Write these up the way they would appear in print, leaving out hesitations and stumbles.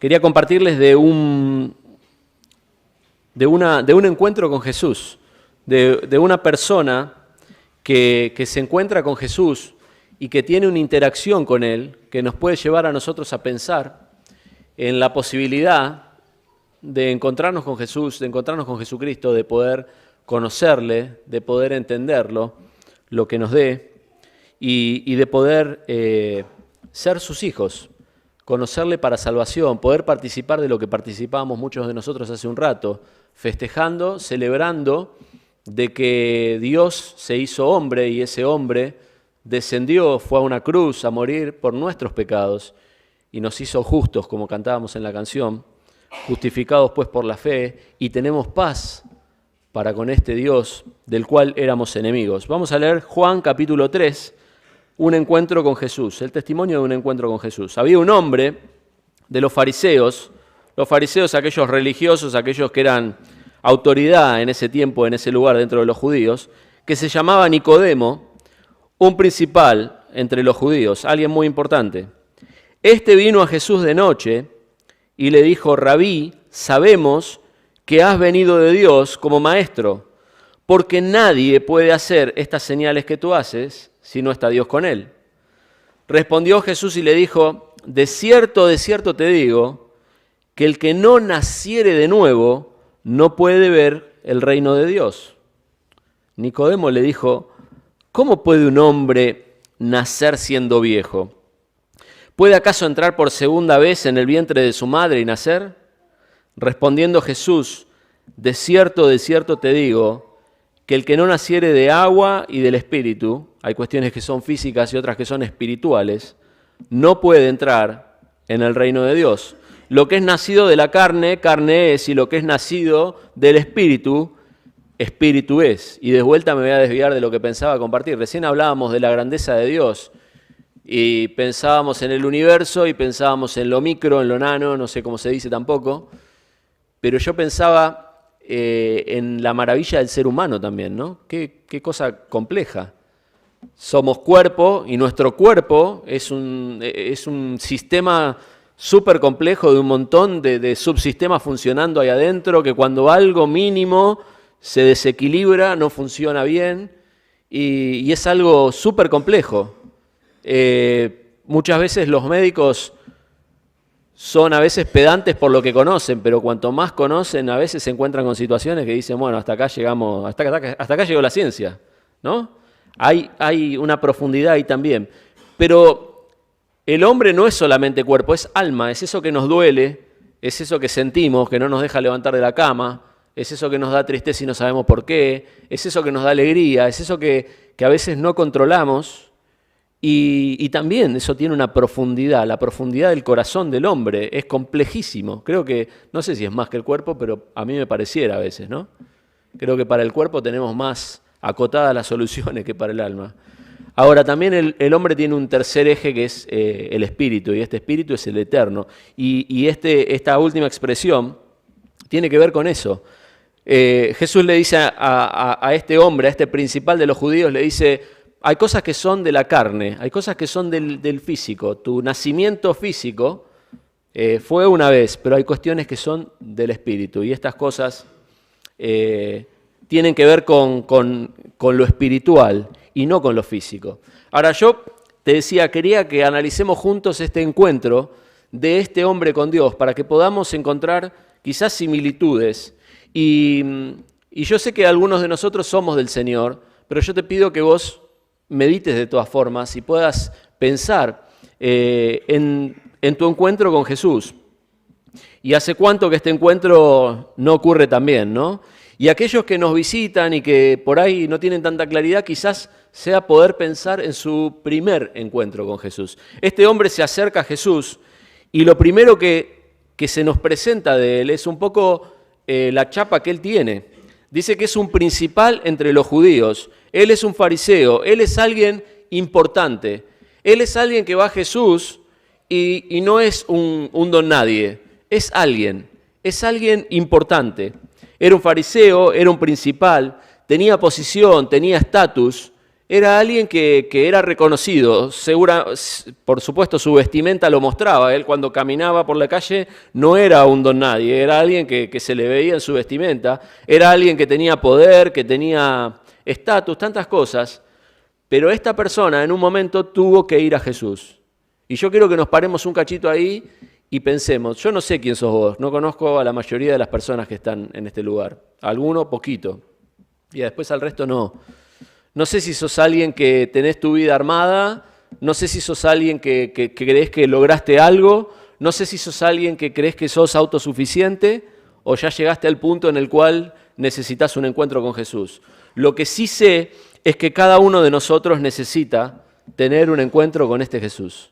Quería compartirles de un encuentro con Jesús, de una persona que se encuentra con Jesús y que tiene una interacción con Él que nos puede llevar a nosotros a pensar en la posibilidad de encontrarnos con Jesús, de encontrarnos con Jesucristo, de poder conocerle, de poder entenderlo, lo que nos dé, y de poder ser sus hijos, conocerle para salvación, poder participar de lo que participábamos muchos de nosotros hace un rato, festejando, celebrando de que Dios se hizo hombre y ese hombre descendió, fue a una cruz a morir por nuestros pecados y nos hizo justos, como cantábamos en la canción, justificados pues por la fe, y tenemos paz para con este Dios del cual éramos enemigos. Vamos a leer Juan capítulo 3, un encuentro con Jesús, el testimonio de un encuentro con Jesús. Había un hombre de los fariseos aquellos religiosos, aquellos que eran autoridad en ese tiempo, en ese lugar dentro de los judíos, que se llamaba Nicodemo, un principal entre los judíos, alguien muy importante. Este vino a Jesús de noche y le dijo: Rabí, sabemos que has venido de Dios como maestro, porque nadie puede hacer estas señales que tú haces si no está Dios con él. Respondió Jesús y le dijo: de cierto te digo, que el que no naciere de nuevo no puede ver el reino de Dios. Nicodemo le dijo: ¿cómo puede un hombre nacer siendo viejo? ¿Puede acaso entrar por segunda vez en el vientre de su madre y nacer? Respondiendo Jesús: de cierto te digo, que el que no naciere de agua y del Espíritu, hay cuestiones que son físicas y otras que son espirituales, no puede entrar en el reino de Dios. Lo que es nacido de la carne, carne es, y lo que es nacido del Espíritu, Espíritu es. Y de vuelta me voy a desviar de lo que pensaba compartir. Recién hablábamos de la grandeza de Dios y pensábamos en el universo y pensábamos en lo micro, en lo nano, no sé cómo se dice tampoco, pero yo pensaba en la maravilla del ser humano también, ¿no? Qué cosa compleja. Somos cuerpo y nuestro cuerpo es un sistema súper complejo de un montón de subsistemas funcionando ahí adentro, que cuando algo mínimo se desequilibra, no funciona bien, y es algo súper complejo. Muchas veces los médicos son a veces pedantes por lo que conocen, pero cuanto más conocen, a veces se encuentran con situaciones que dicen, bueno, hasta acá llegamos, hasta acá llegó la ciencia, ¿no? Hay una profundidad ahí también. Pero el hombre no es solamente cuerpo, es alma, es eso que nos duele, es eso que sentimos, que no nos deja levantar de la cama, es eso que nos da tristeza y no sabemos por qué, es eso que nos da alegría, es eso que a veces no controlamos, y también eso tiene una profundidad, la profundidad del corazón del hombre es complejísimo. Creo que, no sé si es más que el cuerpo, pero a mí me pareciera a veces, ¿no? Creo que para el cuerpo tenemos más acotadas las soluciones que para el alma. Ahora, también el hombre tiene un tercer eje que es el espíritu, y este espíritu es el eterno. Y esta última expresión tiene que ver con eso. Jesús le dice a este hombre, a este principal de los judíos, le dice: hay cosas que son de la carne, hay cosas que son del físico. Tu nacimiento físico fue una vez, pero hay cuestiones que son del espíritu. Y estas cosas tienen que ver con lo espiritual y no con lo físico. Ahora, yo te decía, quería que analicemos juntos este encuentro de este hombre con Dios para que podamos encontrar quizás similitudes. Y yo sé que algunos de nosotros somos del Señor, pero yo te pido que vos medites de todas formas y puedas pensar en tu encuentro con Jesús. ¿Y hace cuánto que este encuentro no ocurre también, no? Y aquellos que nos visitan y que por ahí no tienen tanta claridad, quizás sea poder pensar en su primer encuentro con Jesús. Este hombre se acerca a Jesús y lo primero que se nos presenta de él es un poco la chapa que él tiene. Dice que es un principal entre los judíos. Él es un fariseo, él es alguien importante. Él es alguien que va a Jesús y no es un don nadie. Es alguien importante. Era un fariseo, era un principal, tenía posición, tenía estatus Era alguien que era reconocido, por supuesto su vestimenta lo mostraba, él cuando caminaba por la calle no era un don nadie, era alguien que se le veía en su vestimenta, era alguien que tenía poder, que tenía estatus, tantas cosas, pero esta persona en un momento tuvo que ir a Jesús. Y yo quiero que nos paremos un cachito ahí y pensemos, yo no sé quién sos vos, no conozco a la mayoría de las personas que están en este lugar, alguno poquito, y después al resto no. No sé si sos alguien que tenés tu vida armada, no sé si sos alguien que crees que lograste algo, no sé si sos alguien que crees que sos autosuficiente o ya llegaste al punto en el cual necesitas un encuentro con Jesús. Lo que sí sé es que cada uno de nosotros necesita tener un encuentro con este Jesús.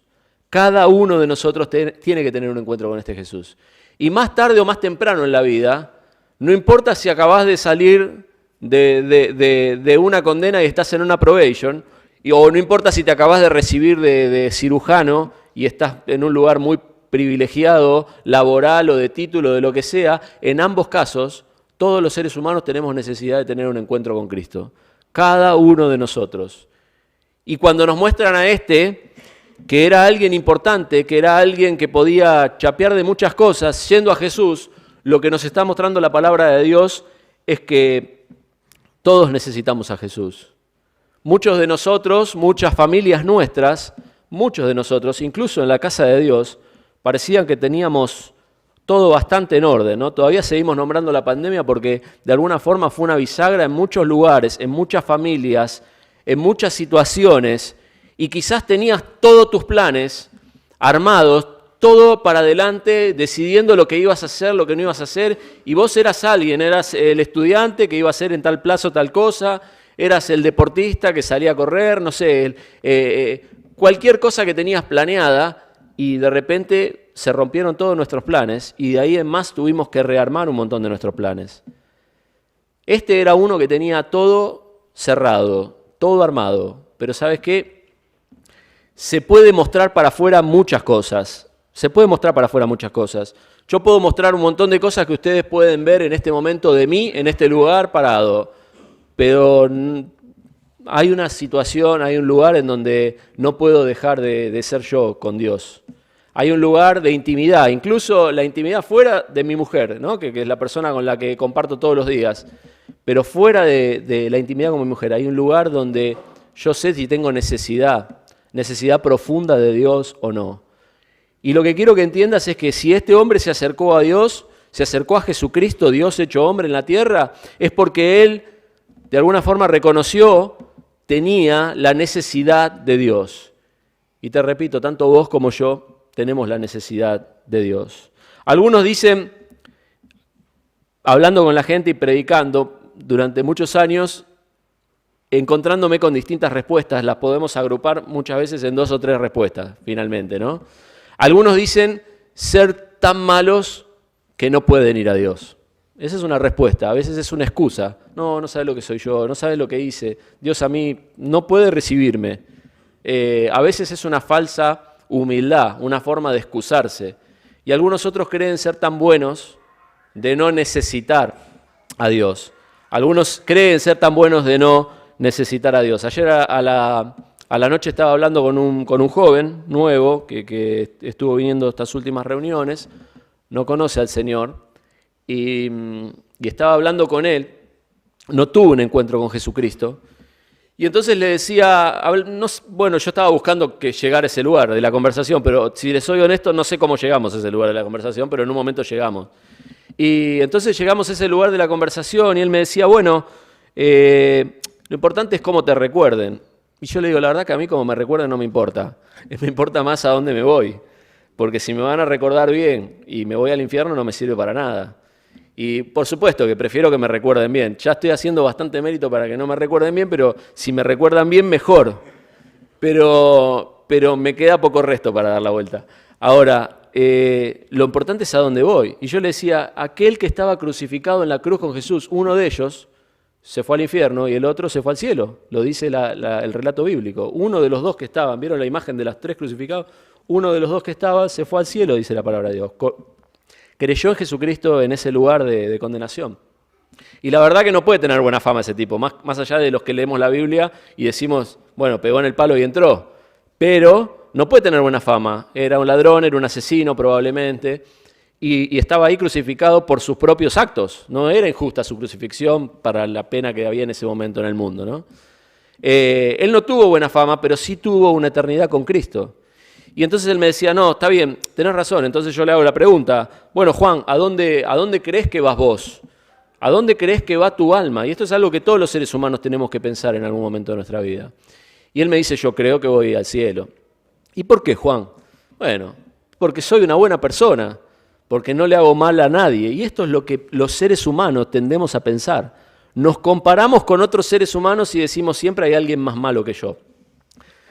Cada uno de nosotros tiene que tener un encuentro con este Jesús. Y más tarde o más temprano en la vida, no importa si acabás de salir de una condena y estás en una probation, o no importa si te acabas de recibir de cirujano y estás en un lugar muy privilegiado, laboral o de título, de lo que sea, en ambos casos, todos los seres humanos tenemos necesidad de tener un encuentro con Cristo. Cada uno de nosotros. Y cuando nos muestran a este, que era alguien importante, que era alguien que podía chapear de muchas cosas, yendo a Jesús, lo que nos está mostrando la palabra de Dios es que todos necesitamos a Jesús. Muchos de nosotros, muchas familias nuestras, muchos de nosotros, incluso en la casa de Dios, parecían que teníamos todo bastante en orden, ¿no? Todavía seguimos nombrando la pandemia porque de alguna forma fue una bisagra en muchos lugares, en muchas familias, en muchas situaciones, y quizás tenías todos tus planes armados, todo para adelante, decidiendo lo que ibas a hacer, lo que no ibas a hacer, y vos eras alguien, eras el estudiante que iba a hacer en tal plazo tal cosa, eras el deportista que salía a correr, no sé, cualquier cosa que tenías planeada, y de repente se rompieron todos nuestros planes, y de ahí en más tuvimos que rearmar un montón de nuestros planes. Este era uno que tenía todo cerrado, todo armado, pero ¿sabes qué? Se puede mostrar para afuera muchas cosas. Se puede mostrar para afuera muchas cosas. Yo puedo mostrar un montón de cosas que ustedes pueden ver en este momento de mí, en este lugar parado. Pero hay una situación, hay un lugar en donde no puedo dejar de ser yo con Dios. Hay un lugar de intimidad, incluso la intimidad fuera de mi mujer, ¿no? que es la persona con la que comparto todos los días. Pero fuera de la intimidad con mi mujer, hay un lugar donde yo sé si tengo necesidad profunda de Dios o no. Y lo que quiero que entiendas es que si este hombre se acercó a Dios, se acercó a Jesucristo, Dios hecho hombre en la tierra, es porque él de alguna forma reconoció, tenía la necesidad de Dios. Y te repito, tanto vos como yo tenemos la necesidad de Dios. Algunos dicen, hablando con la gente y predicando durante muchos años, encontrándome con distintas respuestas, las podemos agrupar muchas veces en 2 o 3 respuestas, finalmente, ¿no? Algunos dicen ser tan malos que no pueden ir a Dios. Esa es una respuesta, a veces es una excusa. No sabes lo que soy yo, no sabes lo que hice. Dios a mí no puede recibirme. A veces es una falsa humildad, una forma de excusarse. Y algunos otros creen ser tan buenos de no necesitar a Dios. Algunos creen ser tan buenos de no necesitar a Dios. Ayer a la noche estaba hablando con un joven nuevo que estuvo viniendo a estas últimas reuniones, no conoce al Señor, y estaba hablando con él, no tuvo un encuentro con Jesucristo, y entonces le decía, bueno, yo estaba buscando que llegara a ese lugar de la conversación, pero si les soy honesto, no sé cómo llegamos a ese lugar de la conversación, pero en un momento llegamos. Y entonces llegamos a ese lugar de la conversación y él me decía, bueno, lo importante es cómo te recuerden. Y yo le digo, la verdad que a mí como me recuerden no me importa. Me importa más a dónde me voy. Porque si me van a recordar bien y me voy al infierno no me sirve para nada. Y por supuesto que prefiero que me recuerden bien. Ya estoy haciendo bastante mérito para que no me recuerden bien, pero si me recuerdan bien, mejor. Pero me queda poco resto para dar la vuelta. Ahora, lo importante es a dónde voy. Y yo le decía, aquel que estaba crucificado en la cruz con Jesús, uno de ellos se fue al infierno y el otro se fue al cielo. Lo dice el relato bíblico. Uno de los dos que estaban, ¿vieron la imagen de los 3 crucificados? Uno de los dos que estaba se fue al cielo, dice la palabra de Dios. Creyó en Jesucristo en ese lugar de condenación. Y la verdad que no puede tener buena fama ese tipo, más allá de los que leemos la Biblia y decimos, bueno, pegó en el palo y entró. Pero no puede tener buena fama. Era un ladrón, era un asesino probablemente, y estaba ahí crucificado por sus propios actos. No era injusta su crucifixión para la pena que había en ese momento en el mundo, ¿no? Él no tuvo buena fama, pero sí tuvo una eternidad con Cristo. Y entonces él me decía, no, está bien, tenés razón. Entonces yo le hago la pregunta, bueno, Juan, ¿a dónde crees que vas vos? ¿A dónde crees que va tu alma? Y esto es algo que todos los seres humanos tenemos que pensar en algún momento de nuestra vida. Y él me dice, yo creo que voy al cielo. ¿Y por qué, Juan? Bueno, porque soy una buena persona, porque no le hago mal a nadie. Y esto es lo que los seres humanos tendemos a pensar. Nos comparamos con otros seres humanos y decimos, siempre hay alguien más malo que yo.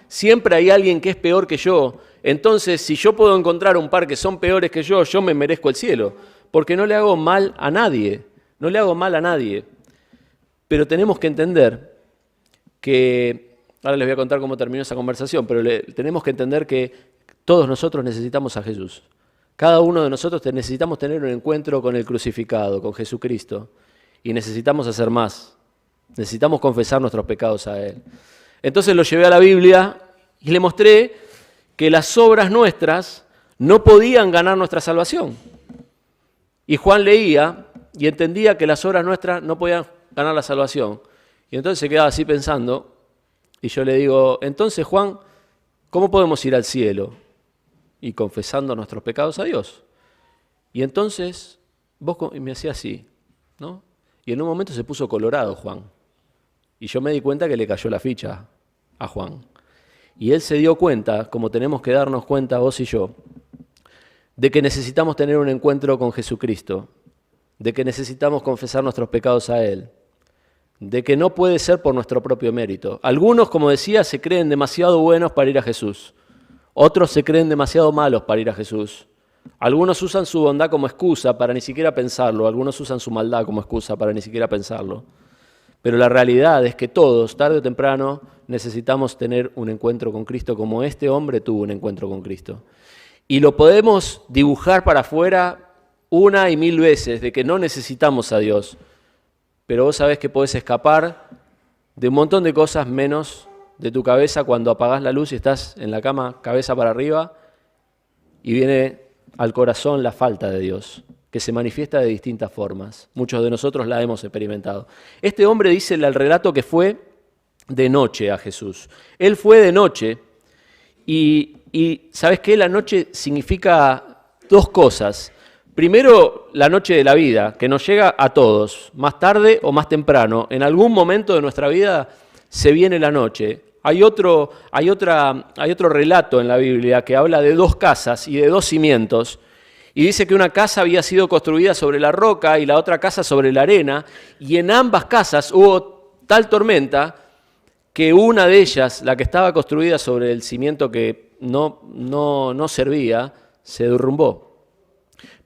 Siempre hay alguien que es peor que yo. Entonces, si yo puedo encontrar un par que son peores que yo me merezco el cielo. Porque no le hago mal a nadie. No le hago mal a nadie. Pero tenemos que entender que, ahora les voy a contar cómo terminó esa conversación, pero tenemos que entender que todos nosotros necesitamos a Jesús. Cada uno de nosotros necesitamos tener un encuentro con el crucificado, con Jesucristo. Y necesitamos hacer más. Necesitamos confesar nuestros pecados a Él. Entonces lo llevé a la Biblia y le mostré que las obras nuestras no podían ganar nuestra salvación. Y Juan leía y entendía que las obras nuestras no podían ganar la salvación. Y entonces se quedaba así pensando, y yo le digo, entonces Juan, ¿cómo podemos ir al cielo? Y confesando nuestros pecados a Dios. Y entonces, y me hacía así, ¿no? Y en un momento se puso colorado Juan. Y yo me di cuenta que le cayó la ficha a Juan. Y él se dio cuenta, como tenemos que darnos cuenta vos y yo, de que necesitamos tener un encuentro con Jesucristo, de que necesitamos confesar nuestros pecados a Él, de que no puede ser por nuestro propio mérito. Algunos, como decía, se creen demasiado buenos para ir a Jesús. Otros se creen demasiado malos para ir a Jesús. Algunos usan su bondad como excusa para ni siquiera pensarlo. Algunos usan su maldad como excusa para ni siquiera pensarlo. Pero la realidad es que todos, tarde o temprano, necesitamos tener un encuentro con Cristo como este hombre tuvo un encuentro con Cristo. Y lo podemos dibujar para afuera una y mil veces de que no necesitamos a Dios. Pero vos sabés que podés escapar de un montón de cosas menos de tu cabeza cuando apagás la luz y estás en la cama cabeza para arriba y viene al corazón la falta de Dios, que se manifiesta de distintas formas. Muchos de nosotros la hemos experimentado. Este hombre dice en el relato que fue de noche a Jesús. Él fue de noche y ¿sabes qué? La noche significa dos cosas. Primero, la noche de la vida, que nos llega a todos, más tarde o más temprano. En algún momento de nuestra vida se viene la noche. Hay otro relato en la Biblia que habla de dos casas y de dos cimientos. Y dice que una casa había sido construida sobre la roca y la otra casa sobre la arena. Y en ambas casas hubo tal tormenta que una de ellas, la que estaba construida sobre el cimiento que no servía, se derrumbó.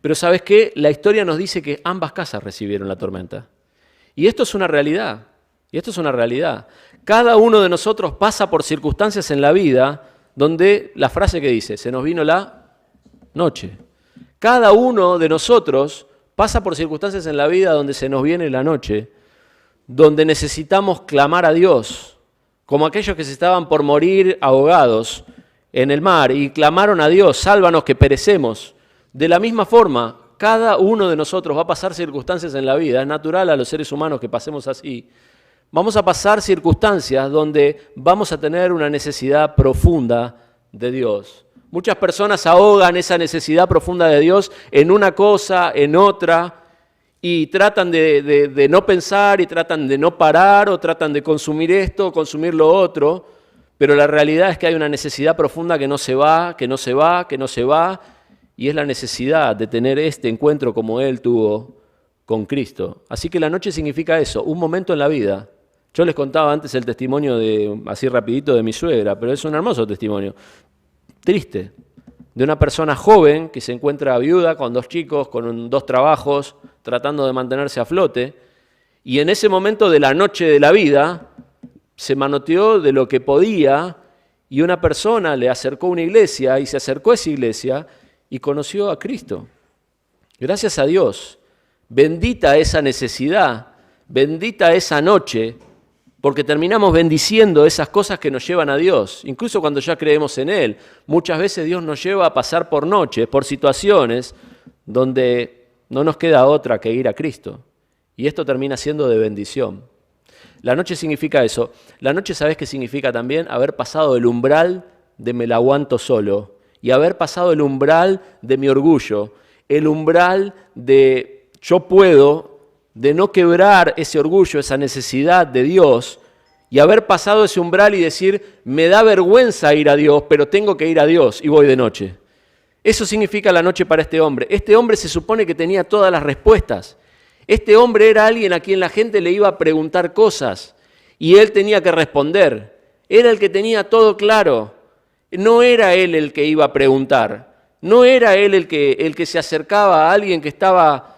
Pero ¿sabes qué? La historia nos dice que ambas casas recibieron la tormenta. Y esto es una realidad. Cada uno de nosotros pasa por circunstancias en la vida donde la frase que dice, se nos vino la noche. Cada uno de nosotros pasa por circunstancias en la vida donde se nos viene la noche, donde necesitamos clamar a Dios, como aquellos que se estaban por morir ahogados en el mar y clamaron a Dios, sálvanos que perecemos. De la misma forma, cada uno de nosotros va a pasar circunstancias en la vida, es natural a los seres humanos que pasemos así. Vamos a pasar circunstancias donde vamos a tener una necesidad profunda de Dios. Muchas personas ahogan esa necesidad profunda de Dios en una cosa, en otra, y tratan de no pensar, y tratan de no parar, o tratan de consumir esto, o consumir lo otro, pero la realidad es que hay una necesidad profunda que no se va, y es la necesidad de tener este encuentro como Él tuvo con Cristo. Así que la noche significa eso, un momento en la vida. Yo les contaba antes el testimonio así rapidito de mi suegra, pero es un hermoso testimonio. Triste, de una persona joven que se encuentra viuda con dos chicos, con dos trabajos, tratando de mantenerse a flote, y en ese momento de la noche de la vida se manoteó de lo que podía y una persona le acercó una iglesia y se acercó a esa iglesia y conoció a Cristo. Gracias a Dios. bendita esa necesidad, bendita esa noche, porque terminamos bendiciendo esas cosas que nos llevan a Dios, incluso cuando ya creemos en Él. Muchas veces Dios nos lleva a pasar por noches, por situaciones donde no nos queda otra que ir a Cristo. Y esto termina siendo de bendición. La noche significa eso. La noche, ¿sabés qué significa también? Haber pasado el umbral de me la aguanto solo y haber pasado el umbral de mi orgullo, el umbral de yo puedo, de no quebrar ese orgullo, esa necesidad de Dios y haber pasado ese umbral y decir, me da vergüenza ir a Dios, pero tengo que ir a Dios y voy de noche. Eso significa la noche para este hombre. Este hombre se supone que tenía todas las respuestas. Este hombre era alguien a quien la gente le iba a preguntar cosas y él tenía que responder. Era el que tenía todo claro. No era él el que iba a preguntar. No era él el que se acercaba a alguien que estaba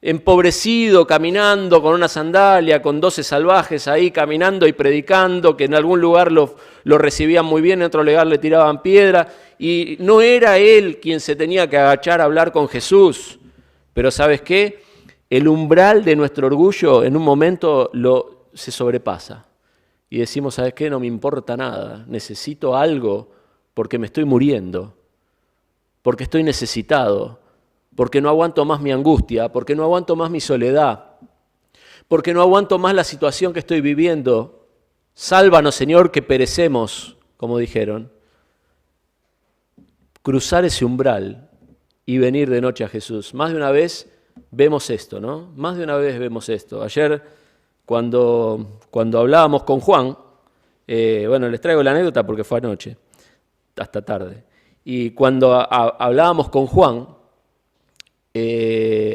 empobrecido, caminando con una sandalia, con 12 salvajes ahí caminando y predicando, que en algún lugar lo recibían muy bien, en otro lugar le tiraban piedra. Y no era él quien se tenía que agachar a hablar con Jesús. Pero ¿sabes qué? El umbral de nuestro orgullo en un momento se sobrepasa. Y decimos, ¿sabes qué? No me importa nada, necesito algo porque me estoy muriendo, porque estoy necesitado, porque no aguanto más mi angustia, porque no aguanto más mi soledad, porque no aguanto más la situación que estoy viviendo. Sálvanos, Señor, que perecemos, como dijeron. Cruzar ese umbral y venir de noche a Jesús. Más de una vez vemos esto, ¿no? Más de una vez vemos esto. Ayer, cuando hablábamos con Juan, bueno, les traigo la anécdota porque fue anoche, hasta tarde. Y cuando hablábamos con Juan,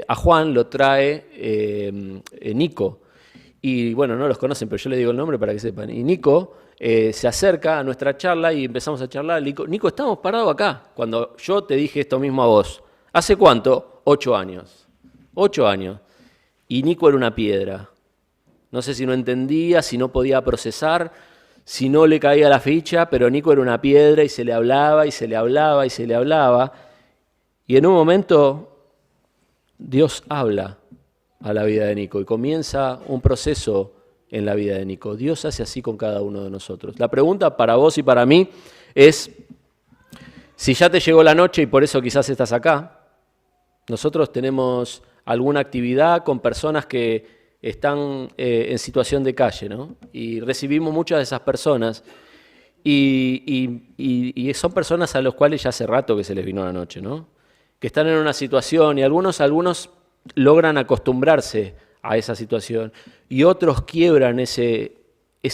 a Juan lo trae Nico. Y bueno, no los conocen, pero yo les digo el nombre para que sepan. Y Nico se acerca a nuestra charla y empezamos a charlar. Nico, estamos parados acá, cuando yo te dije esto mismo a vos. ¿Hace cuánto? 8 años. 8 años. Y Nico era una piedra. No sé si no entendía, si no podía procesar, si no le caía la ficha, pero Nico era una piedra y se le hablaba y se le hablaba y se le hablaba. Y en un momento Dios habla a la vida de Nico y comienza un proceso en la vida de Nico. Dios hace así con cada uno de nosotros. La pregunta para vos y para mí es, si ya te llegó la noche y por eso quizás estás acá, nosotros tenemos alguna actividad con personas que están en situación de calle, ¿no? Y recibimos muchas de esas personas y son personas a las cuales ya hace rato que se les vino la noche, ¿no? Que están en una situación y algunos logran acostumbrarse a esa situación y otros quiebran ese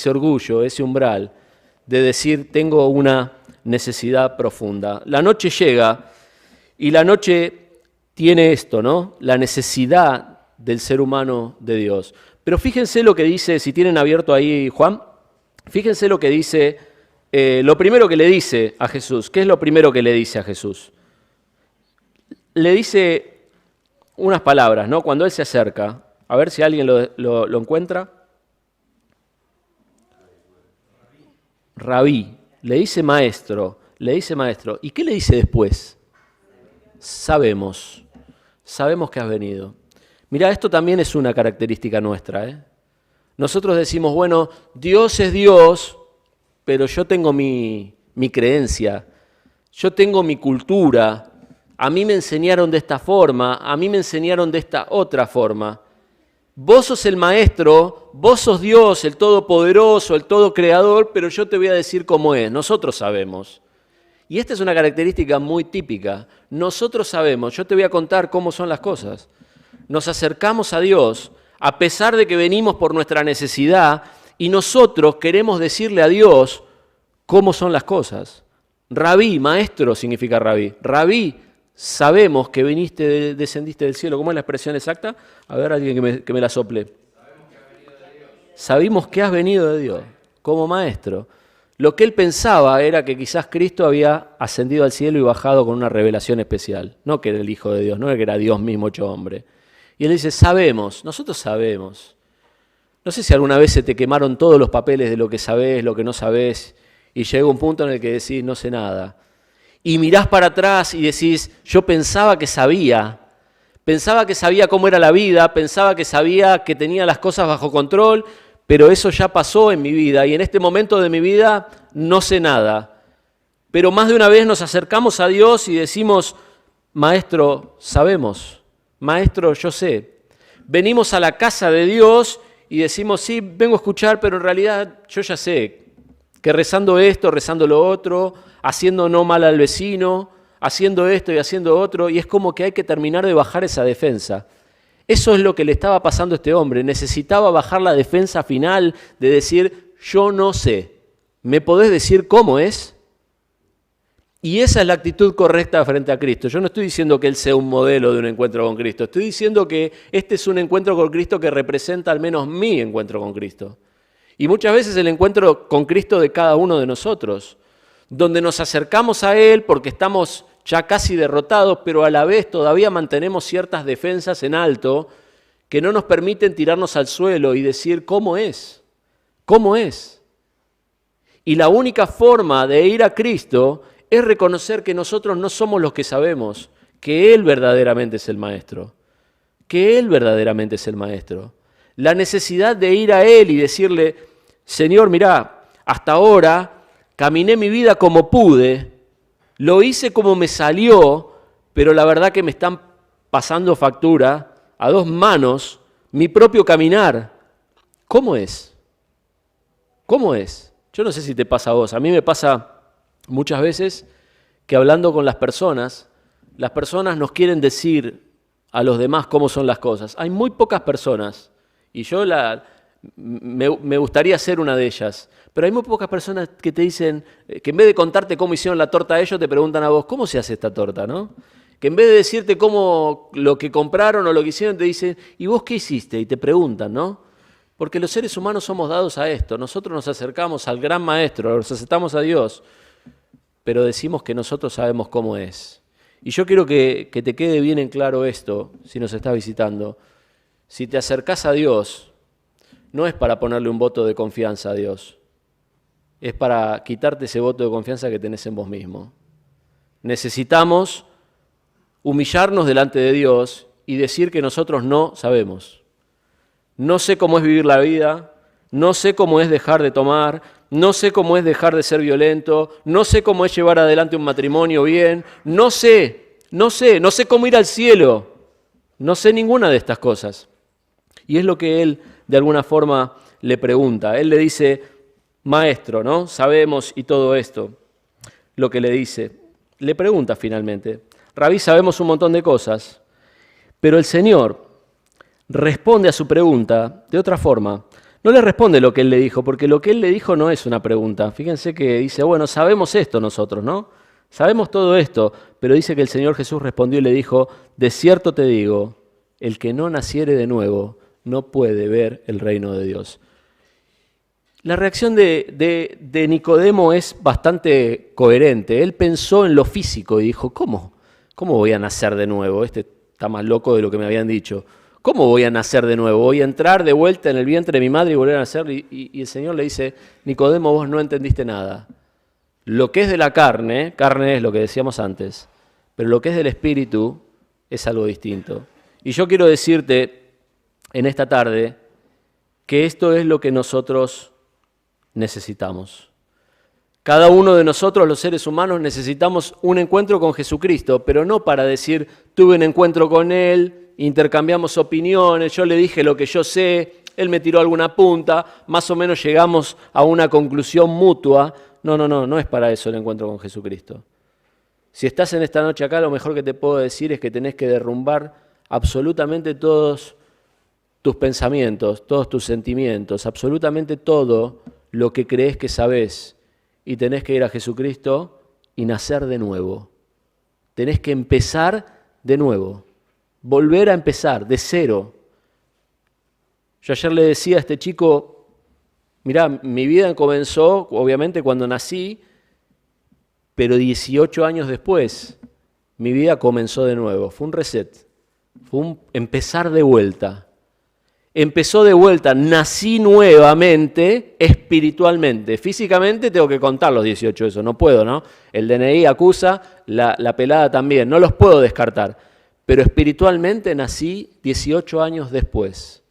orgullo, ese umbral de decir tengo una necesidad profunda. La noche llega y la noche tiene esto, ¿no? La necesidad del ser humano de Dios. Pero fíjense lo que dice, si tienen abierto ahí Juan, fíjense lo que dice, lo primero que le dice a Jesús. ¿Qué es lo primero que le dice a Jesús? Le dice unas palabras, ¿no? Cuando él se acerca, a ver si alguien lo encuentra. Rabí, le dice maestro. ¿Y qué le dice después? Sabemos que has venido. Mirá, esto también es una característica nuestra, ¿eh? Nosotros decimos, bueno, Dios es Dios, pero yo tengo mi creencia, yo tengo mi cultura, a mí me enseñaron de esta forma, a mí me enseñaron de esta otra forma. Vos sos el maestro, vos sos Dios, el todopoderoso, el todo creador, pero yo te voy a decir cómo es, nosotros sabemos. Y esta es una característica muy típica. Nosotros sabemos, yo te voy a contar cómo son las cosas. Nos acercamos a Dios a pesar de que venimos por nuestra necesidad y nosotros queremos decirle a Dios cómo son las cosas. Rabí, maestro significa rabí. Rabí, sabemos que descendiste del cielo. ¿Cómo es la expresión exacta? A ver, alguien que me la sople. Sabemos que has venido de Dios como maestro. Lo que él pensaba era que quizás Cristo había ascendido al cielo y bajado con una revelación especial. No que era el Hijo de Dios, no que era Dios mismo hecho hombre. Y él dice, sabemos, nosotros sabemos. No sé si alguna vez se te quemaron todos los papeles de lo que sabés, lo que no sabés, y llega un punto en el que decís, no sé nada. Y mirás para atrás y decís, yo pensaba que sabía, Pensaba que sabía cómo era la vida, pensaba que sabía que tenía las cosas bajo control, pero eso ya pasó en mi vida y en este momento de mi vida no sé nada. Pero más de una vez nos acercamos a Dios y decimos, Maestro, sabemos, Maestro, yo sé. Venimos a la casa de Dios y decimos, sí, vengo a escuchar, pero en realidad yo ya sé que rezando esto, rezando lo otro, haciendo no mal al vecino, haciendo esto y haciendo otro, y es como que hay que terminar de bajar esa defensa. Eso es lo que le estaba pasando a este hombre. Necesitaba bajar la defensa final de decir, yo no sé. ¿Me podés decir cómo es? Y esa es la actitud correcta frente a Cristo. Yo no estoy diciendo que Él sea un modelo de un encuentro con Cristo. Estoy diciendo que este es un encuentro con Cristo que representa al menos mi encuentro con Cristo. Y muchas veces el encuentro con Cristo de cada uno de nosotros, donde nos acercamos a Él porque estamos ya casi derrotados, pero a la vez todavía mantenemos ciertas defensas en alto que no nos permiten tirarnos al suelo y decir, ¿cómo es? ¿Cómo es? Y la única forma de ir a Cristo es reconocer que nosotros no somos los que sabemos, que Él verdaderamente es el Maestro, que Él verdaderamente es el Maestro. La necesidad de ir a Él y decirle, Señor, mirá, hasta ahora caminé mi vida como pude, lo hice como me salió, pero la verdad que me están pasando factura a dos manos mi propio caminar. ¿Cómo es? ¿Cómo es? Yo no sé si te pasa a vos, a mí me pasa muchas veces que hablando con las personas nos quieren decir a los demás cómo son las cosas. Hay muy pocas personas, y yo me gustaría ser una de ellas, pero hay muy pocas personas que te dicen, que en vez de contarte cómo hicieron la torta a ellos, te preguntan a vos, ¿cómo se hace esta torta, no? Que en vez de decirte cómo lo que compraron o lo que hicieron, te dicen, ¿y vos qué hiciste? Y te preguntan, ¿no? Porque los seres humanos somos dados a esto. Nosotros nos acercamos al gran maestro, nos acercamos a Dios, pero decimos que nosotros sabemos cómo es. Y yo quiero que te quede bien en claro esto, si nos estás visitando. Si te acercás a Dios, no es para ponerle un voto de confianza a Dios, es para quitarte ese voto de confianza que tenés en vos mismo. Necesitamos humillarnos delante de Dios y decir que nosotros no sabemos. No sé cómo es vivir la vida, no sé cómo es dejar de tomar, no sé cómo es dejar de ser violento, no sé cómo es llevar adelante un matrimonio bien, no sé cómo ir al cielo, no sé ninguna de estas cosas. Y es lo que él de alguna forma le pregunta. Él le dice, Maestro, ¿no? Sabemos y todo esto, lo que le dice. Le pregunta finalmente, Rabí, sabemos un montón de cosas, pero el Señor responde a su pregunta de otra forma. No le responde lo que él le dijo, porque lo que él le dijo no es una pregunta. Fíjense que dice, bueno, sabemos esto nosotros, ¿no? Sabemos todo esto, pero dice que el Señor Jesús respondió y le dijo, de cierto te digo, el que no naciere de nuevo no puede ver el reino de Dios. La reacción de Nicodemo es bastante coherente. Él pensó en lo físico y dijo, ¿cómo? ¿Cómo voy a nacer de nuevo? Este está más loco de lo que me habían dicho. ¿Cómo voy a nacer de nuevo? ¿Voy a entrar de vuelta en el vientre de mi madre y volver a nacer? Y el Señor le dice, Nicodemo, vos no entendiste nada. Lo que es de la carne es lo que decíamos antes, pero lo que es del Espíritu es algo distinto. Y yo quiero decirte en esta tarde que esto es lo que nosotros necesitamos. Cada uno de nosotros, los seres humanos, necesitamos un encuentro con Jesucristo, pero no para decir, tuve un encuentro con Él, intercambiamos opiniones, yo le dije lo que yo sé, Él me tiró alguna punta, más o menos llegamos a una conclusión mutua. No es para eso el encuentro con Jesucristo. Si estás en esta noche acá, lo mejor que te puedo decir es que tenés que derrumbar absolutamente todos tus pensamientos, todos tus sentimientos, absolutamente todo lo que crees que sabés, y tenés que ir a Jesucristo y nacer de nuevo. Tenés que empezar de nuevo, volver a empezar de cero. Yo ayer le decía a este chico, mirá, mi vida comenzó obviamente cuando nací, pero 18 años después mi vida comenzó de nuevo. Fue un reset, fue un empezar de vuelta. Empezó de vuelta, nací nuevamente espiritualmente. Físicamente tengo que contar los 18, eso no puedo, ¿no? El DNI acusa, la pelada también, no los puedo descartar. pero espiritualmente nací 18 años después.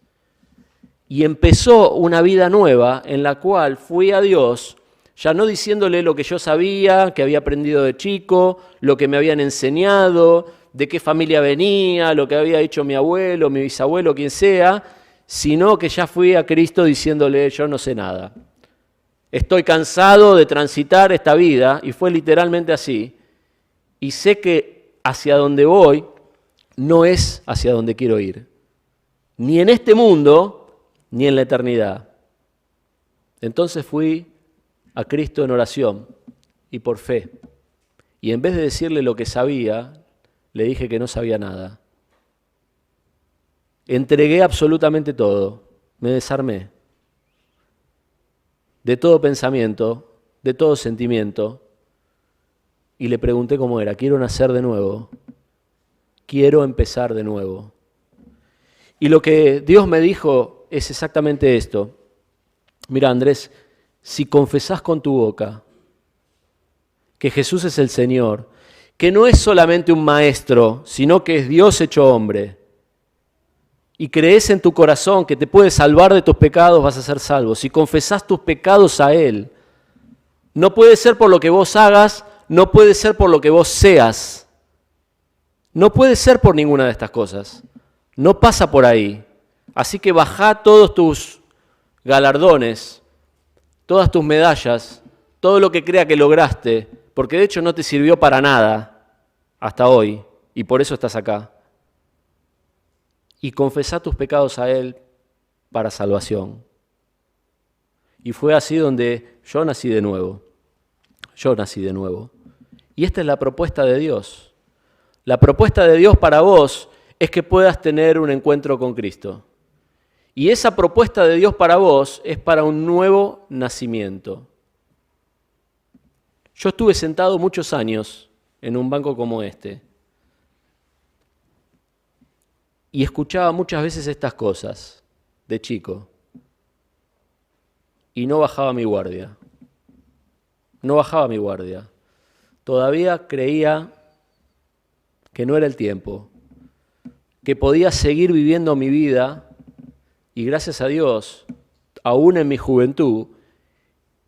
Y empezó una vida nueva en la cual fui a Dios, ya no diciéndole lo que yo sabía, que había aprendido de chico, lo que me habían enseñado, de qué familia venía, lo que había hecho mi abuelo, mi bisabuelo, quien sea, sino que ya fui a Cristo diciéndole, yo no sé nada. Estoy cansado de transitar esta vida, y fue literalmente así, y sé que hacia donde voy no es hacia donde quiero ir, ni en este mundo, ni en la eternidad. Entonces fui a Cristo en oración y por fe, y en vez de decirle lo que sabía, le dije que no sabía nada. Entregué absolutamente todo, me desarmé de todo pensamiento, de todo sentimiento, y le pregunté cómo era. Quiero nacer de nuevo, quiero empezar de nuevo. Y lo que Dios me dijo es exactamente esto. Mira, Andrés, si confesás con tu boca que Jesús es el Señor, que no es solamente un maestro, sino que es Dios hecho hombre, y crees en tu corazón que te puede salvar de tus pecados, vas a ser salvo. Si confesás tus pecados a Él, no puede ser por lo que vos hagas, no puede ser por lo que vos seas, no puede ser por ninguna de estas cosas, no pasa por ahí. Así que bajá todos tus galardones, todas tus medallas, todo lo que crea que lograste, porque de hecho no te sirvió para nada hasta hoy, y por eso estás acá. Y confesá tus pecados a Él para salvación. Y fue así donde yo nací de nuevo. Yo nací de nuevo. Y esta es la propuesta de Dios. La propuesta de Dios para vos es que puedas tener un encuentro con Cristo. Y esa propuesta de Dios para vos es para un nuevo nacimiento. Yo estuve sentado muchos años en un banco como este. Y escuchaba muchas veces estas cosas de chico. Y no bajaba mi guardia. No bajaba mi guardia. Todavía creía que no era el tiempo, que podía seguir viviendo mi vida, y gracias a Dios, aún en mi juventud,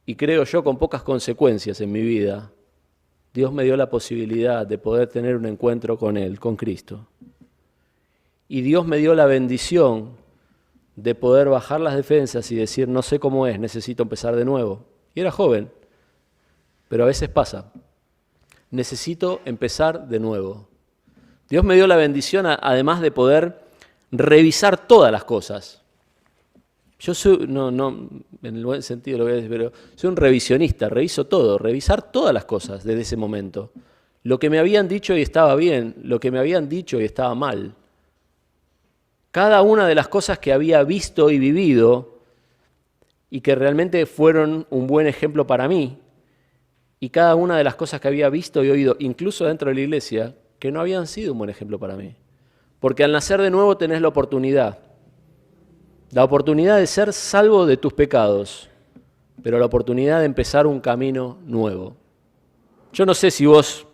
y creo yo con pocas consecuencias en mi vida, Dios me dio la posibilidad de poder tener un encuentro con Él, con Cristo. Y Dios me dio la bendición de poder bajar las defensas y decir, no sé cómo es, necesito empezar de nuevo. Y era joven, pero a veces pasa. Necesito empezar de nuevo. Dios me dio la bendición, además de poder revisar todas las cosas. Yo soy, no, en el buen sentido lo voy a decir, pero soy un revisionista, reviso todo, revisar todas las cosas desde ese momento. Lo que me habían dicho y estaba bien, lo que me habían dicho y estaba mal. Cada una de las cosas que había visto y vivido y que realmente fueron un buen ejemplo para mí, y cada una de las cosas que había visto y oído, incluso dentro de la iglesia, que no habían sido un buen ejemplo para mí. Porque al nacer de nuevo tenés la oportunidad de ser salvo de tus pecados, pero la oportunidad de empezar un camino nuevo. Yo no sé si vos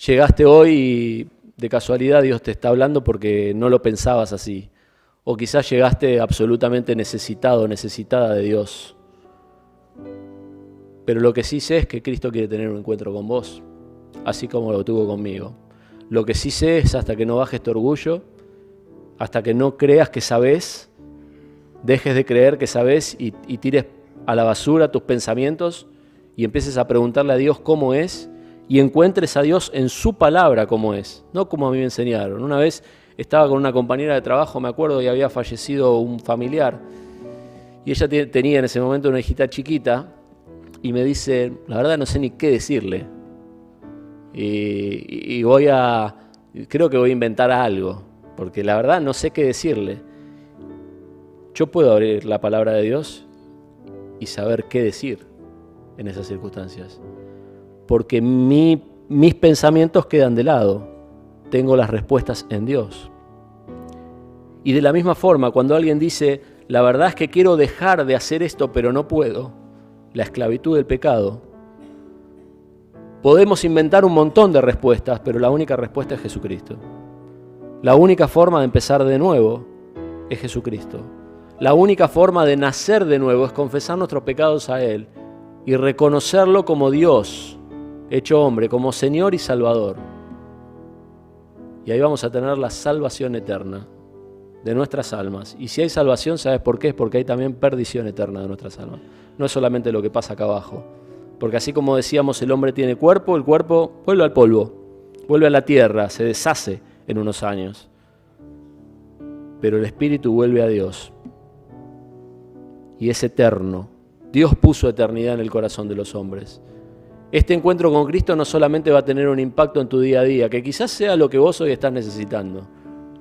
llegaste hoy y de casualidad Dios te está hablando porque no lo pensabas así, o quizás llegaste absolutamente necesitado, necesitada de Dios. Pero lo que sí sé es que Cristo quiere tener un encuentro con vos, así como lo tuvo conmigo. Lo que sí sé es hasta que no bajes tu orgullo, hasta que no creas que sabés, dejes de creer que sabés y tires a la basura tus pensamientos y empieces a preguntarle a Dios cómo es y encuentres a Dios en su palabra cómo es, no como a mí me enseñaron. Una vez estaba con una compañera de trabajo, me acuerdo, y había fallecido un familiar y ella tenía en ese momento una hijita chiquita y me dice, la verdad no sé ni qué decirle y creo que voy a inventar algo, porque la verdad no sé qué decirle. Yo puedo abrir la palabra de Dios y saber qué decir en esas circunstancias, porque mis pensamientos quedan de lado, tengo las respuestas en Dios. Y de la misma forma, cuando alguien dice, la verdad es que quiero dejar de hacer esto, pero no puedo, la esclavitud del pecado, Podemos inventar un montón de respuestas, pero la única respuesta es Jesucristo. La única forma de empezar de nuevo es Jesucristo. La única forma de nacer de nuevo es confesar nuestros pecados a Él y reconocerlo como Dios, hecho hombre, como Señor y Salvador. Y ahí vamos a tener la salvación eterna de nuestras almas. Y si hay salvación, ¿sabes por qué? Es porque hay también perdición eterna de nuestras almas. No es solamente lo que pasa acá abajo. Porque así como decíamos, el hombre tiene cuerpo, el cuerpo vuelve al polvo, vuelve a la tierra, se deshace en unos años. Pero el espíritu vuelve a Dios. Y es eterno. Dios puso eternidad en el corazón de los hombres. Este encuentro con Cristo no solamente va a tener un impacto en tu día a día, que quizás sea lo que vos hoy estás necesitando,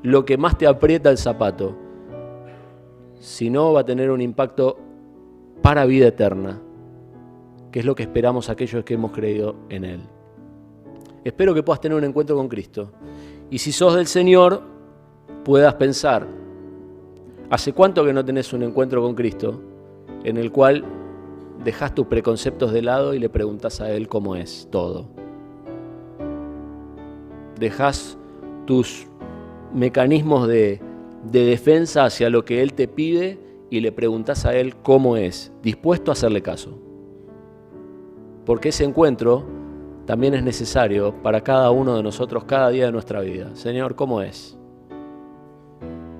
lo que más te aprieta el zapato, sino va a tener un impacto para vida eterna, que es lo que esperamos aquellos que hemos creído en Él. Espero que puedas tener un encuentro con Cristo. Y si sos del Señor, puedas pensar, ¿hace cuánto que no tenés un encuentro con Cristo en el cual dejás tus preconceptos de lado y le preguntás a Él cómo es todo? Dejás tus mecanismos de defensa hacia lo que Él te pide y le preguntás a Él cómo es, dispuesto a hacerle caso. Porque ese encuentro también es necesario para cada uno de nosotros, cada día de nuestra vida. Señor, ¿cómo es?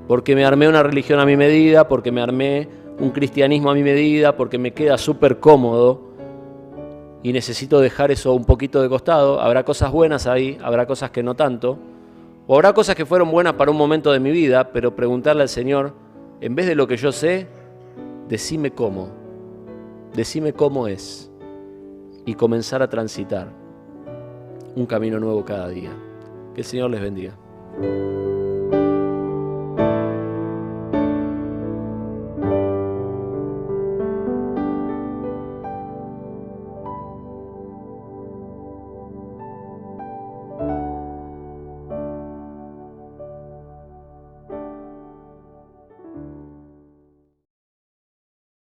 Porque me armé una religión a mi medida, porque me armé un cristianismo a mi medida, porque me queda súper cómodo y necesito dejar eso un poquito de costado. Habrá cosas buenas ahí, habrá cosas que no tanto, o habrá cosas que fueron buenas para un momento de mi vida, pero preguntarle al Señor, en vez de lo que yo sé, decime cómo es, y comenzar a transitar un camino nuevo cada día. Que el Señor les bendiga.